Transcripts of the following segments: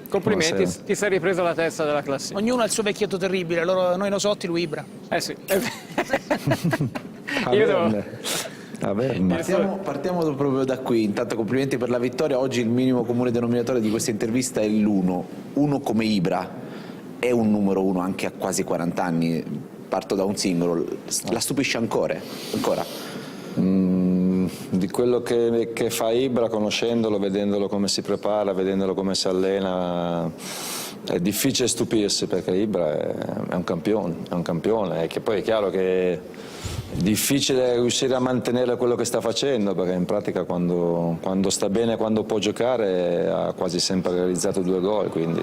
Complimenti, Buonasera. ti sei ripreso la testa della classifica. Ognuno ha il suo vecchietto terribile, noi Nosotti, lui Ibra. Sì. Partiamo proprio da qui. Intanto complimenti per la vittoria. Oggi il minimo comune denominatore di questa intervista è l'1. Uno come Ibra è un numero uno anche a quasi 40 anni. Parto da un singolo. La stupisce ancora? Di quello che fa Ibra, conoscendolo, vedendolo come si prepara, vedendolo come si allena, è difficile stupirsi, perché Ibra è un campione, e che poi è chiaro che è difficile riuscire a mantenere quello che sta facendo, perché in pratica quando sta bene, quando può giocare, ha quasi sempre realizzato 2 gol, quindi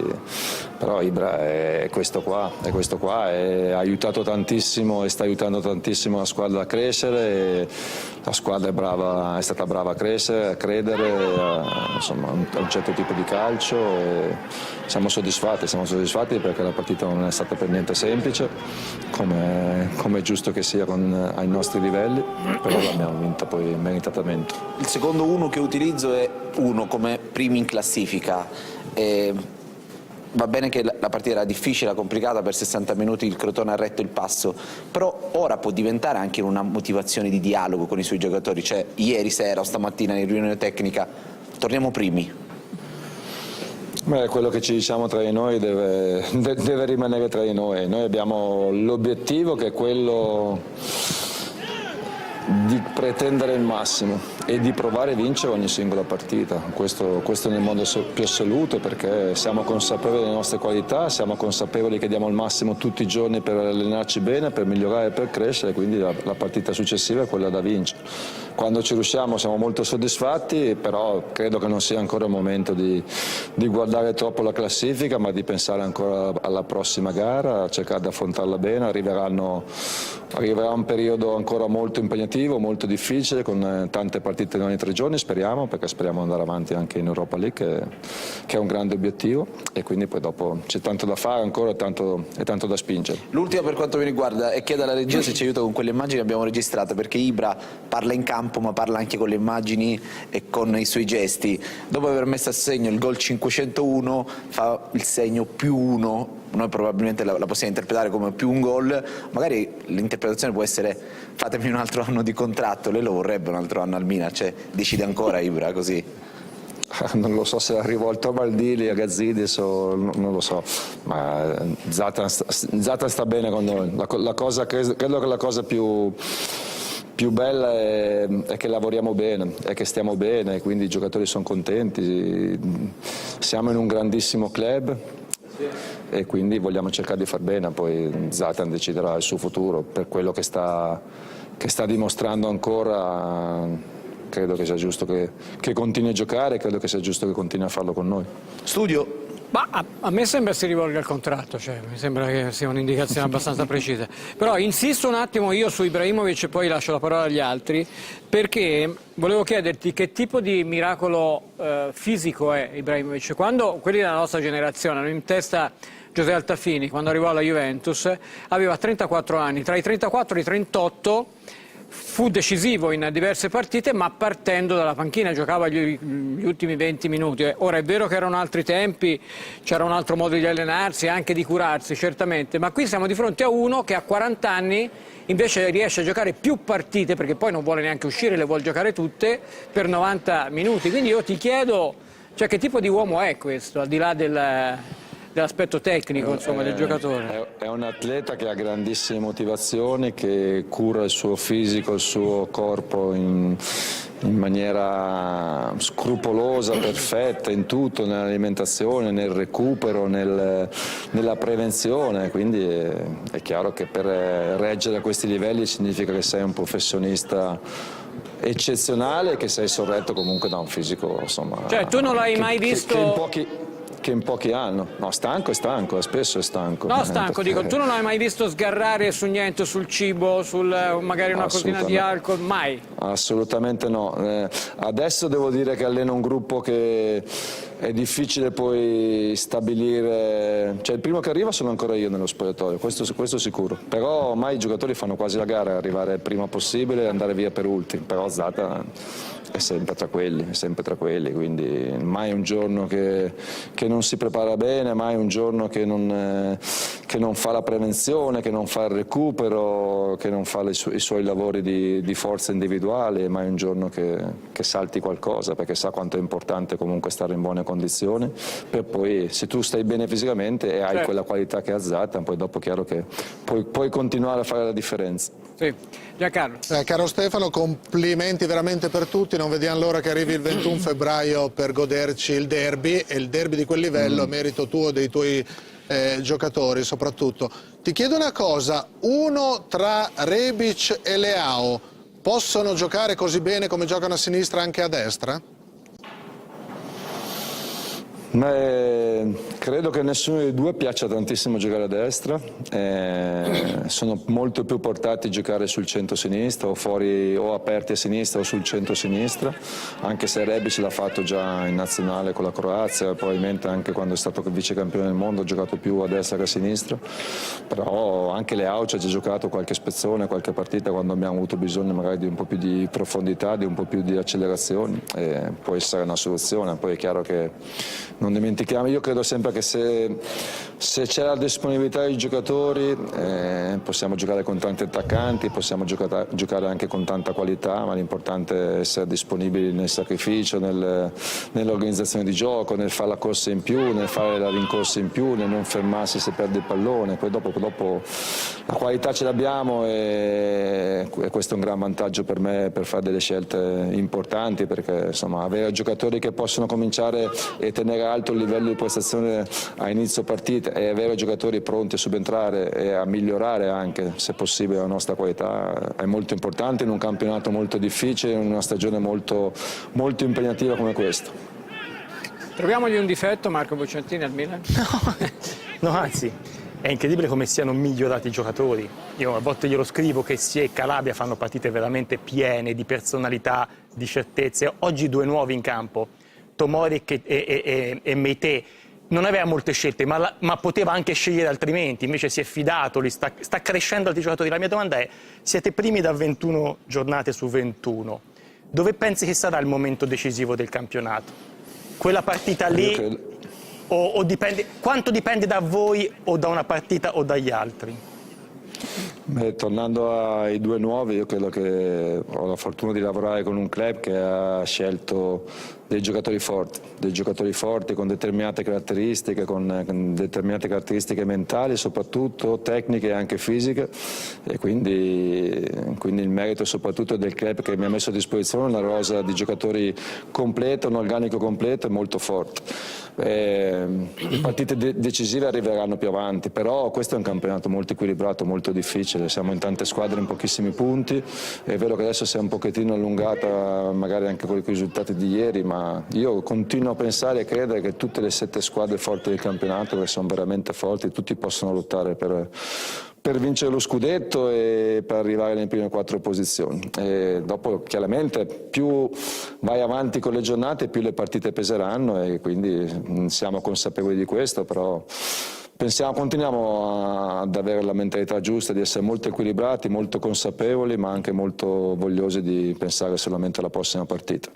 però Ibra è questo qua, e ha aiutato tantissimo e sta aiutando tantissimo la squadra a crescere, e la squadra è stata brava a crescere, a credere insomma, a un certo tipo di calcio, e siamo soddisfatti perché la partita non è stata per niente semplice, come è giusto che sia ai nostri livelli, però l'abbiamo vinta poi meritatamente. Il secondo uno che utilizzo è uno come primi in classifica. Va bene che la partita era difficile, complicata, per 60 minuti il Crotone ha retto il passo, però ora può diventare anche una motivazione di dialogo con i suoi giocatori, cioè ieri sera o stamattina in riunione tecnica torniamo primi. Beh, quello che ci diciamo tra di noi deve rimanere tra di noi. Noi abbiamo l'obiettivo che è quello di pretendere il massimo e di provare a vincere ogni singola partita. Questo nel modo più assoluto, perché siamo consapevoli delle nostre qualità, siamo consapevoli che diamo il massimo tutti i giorni per allenarci bene, per migliorare, per crescere, quindi la partita successiva è quella da vincere. Quando ci riusciamo siamo molto soddisfatti, però credo che non sia ancora il momento di guardare troppo la classifica, ma di pensare ancora alla prossima gara, a cercare di affrontarla bene. Arriverà un periodo ancora molto impegnativo, molto difficile, con tante partite ogni 3 giorni, speriamo, perché speriamo di andare avanti anche in Europa League, che è un grande obiettivo, e quindi poi dopo c'è tanto da fare ancora e tanto da spingere. L'ultima per quanto mi riguarda è chiedo alla regia se ci aiuta con quelle immagini che abbiamo registrato, perché Ibra parla in campo ma parla anche con le immagini e con i suoi gesti. Dopo aver messo a segno il gol 501 fa il segno +1, noi probabilmente la possiamo interpretare come più un gol, magari l'interpretazione può essere fatemi un altro anno di contratto, lei lo vorrebbe un altro anno al Milan, cioè decide ancora Ibra così? Non lo so se è rivolto a Maldini, a Gazzidis, non lo so, ma Zlatan sta bene con noi. Credo che la cosa più bella è che lavoriamo bene, è che stiamo bene, quindi i giocatori sono contenti, siamo in un grandissimo club e quindi vogliamo cercare di far bene, poi Zlatan deciderà il suo futuro. Per quello che sta dimostrando ancora, credo che sia giusto che continui a giocare, credo che sia giusto che continui a farlo con noi. Studio. Ma a me sembra si rivolga al contratto, cioè, mi sembra che sia un'indicazione abbastanza precisa. Però insisto un attimo io su Ibrahimovic e poi lascio la parola agli altri, perché volevo chiederti che tipo di miracolo fisico è Ibrahimovic. Quando quelli della nostra generazione hanno in testa José Altafini, quando arrivò alla Juventus, aveva 34 anni, tra i 34 e i 38 fu decisivo in diverse partite, ma partendo dalla panchina giocava gli ultimi 20 minuti. Ora è vero che erano altri tempi, c'era un altro modo di allenarsi, anche di curarsi certamente, ma qui siamo di fronte a uno che a 40 anni invece riesce a giocare più partite, perché poi non vuole neanche uscire, le vuole giocare tutte per 90 minuti. Quindi io ti chiedo, cioè, che tipo di uomo è questo, al di là dell'aspetto tecnico, insomma, del giocatore? È un atleta che ha grandissime motivazioni, che cura il suo fisico, il suo corpo in maniera scrupolosa, perfetta, in tutto, nell'alimentazione, nel recupero, nella prevenzione, quindi è chiaro che per reggere a questi livelli significa che sei un professionista eccezionale e che sei sorretto comunque da un fisico, insomma, cioè tu non l'hai mai visto che in pochi hanno. No, stanco è stanco, spesso è stanco. No, stanco, dico, tu non l'hai mai visto sgarrare su niente, sul cibo, magari una cosina di alcol, mai? Assolutamente no. Adesso devo dire che alleno un gruppo che è difficile poi stabilire, cioè il primo che arriva sono ancora io nello spogliatoio, questo sicuro, però ormai i giocatori fanno quasi la gara, arrivare il prima possibile e andare via per ultimi, però Zlatan è sempre tra quelli, quindi mai un giorno che non si prepara bene, mai un giorno che non fa la prevenzione, che non fa il recupero, che non fa i suoi lavori di forza individuale, mai un giorno che salti qualcosa, perché sa quanto è importante comunque stare in buone condizioni, per poi se tu stai bene fisicamente e hai Certo. quella qualità che ha Zlatan, poi dopo è chiaro che puoi continuare a fare la differenza. Sì. Giancarlo. Caro Stefano, complimenti veramente per tutti, non vediamo l'ora che arrivi il 21 febbraio per goderci il derby, e il derby di quel livello è merito tuo e dei tuoi giocatori soprattutto. Ti chiedo una cosa, uno tra Rebic e Leao possono giocare così bene come giocano a sinistra anche a destra? Credo che nessuno dei due piaccia tantissimo giocare a destra, sono molto più portati a giocare sul centro-sinistra o fuori o aperti a sinistra o sul centro-sinistra, anche se Rebic l'ha fatto già in nazionale con la Croazia, probabilmente anche quando è stato vice campione del mondo ha giocato più a destra che a sinistra, però anche Leao ci ha già giocato qualche spezzone, qualche partita quando abbiamo avuto bisogno magari di un po' più di profondità, di un po' più di accelerazioni, può essere una soluzione. Poi è chiaro che non dimentichiamo, io credo sempre che se c'è la disponibilità dei giocatori possiamo giocare con tanti attaccanti, possiamo giocare anche con tanta qualità, ma l'importante è essere disponibili nel sacrificio, nell'organizzazione di gioco, nel fare la corsa in più, nel fare la rincorsa in più, nel non fermarsi se perde il pallone. Poi dopo la qualità ce l'abbiamo e questo è un gran vantaggio per me per fare delle scelte importanti, perché insomma avere giocatori che possono cominciare e tenere alto il livello di prestazione a inizio partita e avere giocatori pronti a subentrare e a migliorare anche, se possibile, la nostra qualità è molto importante in un campionato molto difficile, in una stagione molto, molto impegnativa come questa. Troviamogli un difetto, Marco Bucentini al Milan? No, anzi, è incredibile come siano migliorati i giocatori. Io a volte glielo scrivo che Sia e Calabria fanno partite veramente piene di personalità, di certezze. Oggi due nuovi in campo, Tomori e Meité. Non aveva molte scelte, ma poteva anche scegliere altrimenti, invece si è fidato, sta crescendo altri giocatori. La mia domanda è, siete primi da 21 giornate su 21, dove pensi che sarà il momento decisivo del campionato? Quella partita lì o dipende, quanto dipende da voi o da una partita o dagli altri? Tornando ai due nuovi, io credo che ho la fortuna di lavorare con un club che ha scelto dei giocatori forti con determinate caratteristiche mentali, soprattutto tecniche e anche fisiche, e quindi il merito soprattutto del club che mi ha messo a disposizione una rosa di giocatori completa, un organico completo e molto forte. Le partite decisive arriveranno più avanti, però questo è un campionato molto equilibrato, molto difficile, siamo in tante squadre in pochissimi punti, è vero che adesso si è un pochettino allungata magari anche con i risultati di ieri, ma io continuo a pensare e credere che tutte le 7 squadre forti del campionato, che sono veramente forti, tutti possono lottare per vincere lo scudetto e per arrivare nelle prime 4 posizioni. E dopo chiaramente più vai avanti con le giornate più le partite peseranno, e quindi siamo consapevoli di questo, però continuiamo ad avere la mentalità giusta, di essere molto equilibrati, molto consapevoli, ma anche molto vogliosi di pensare solamente alla prossima partita.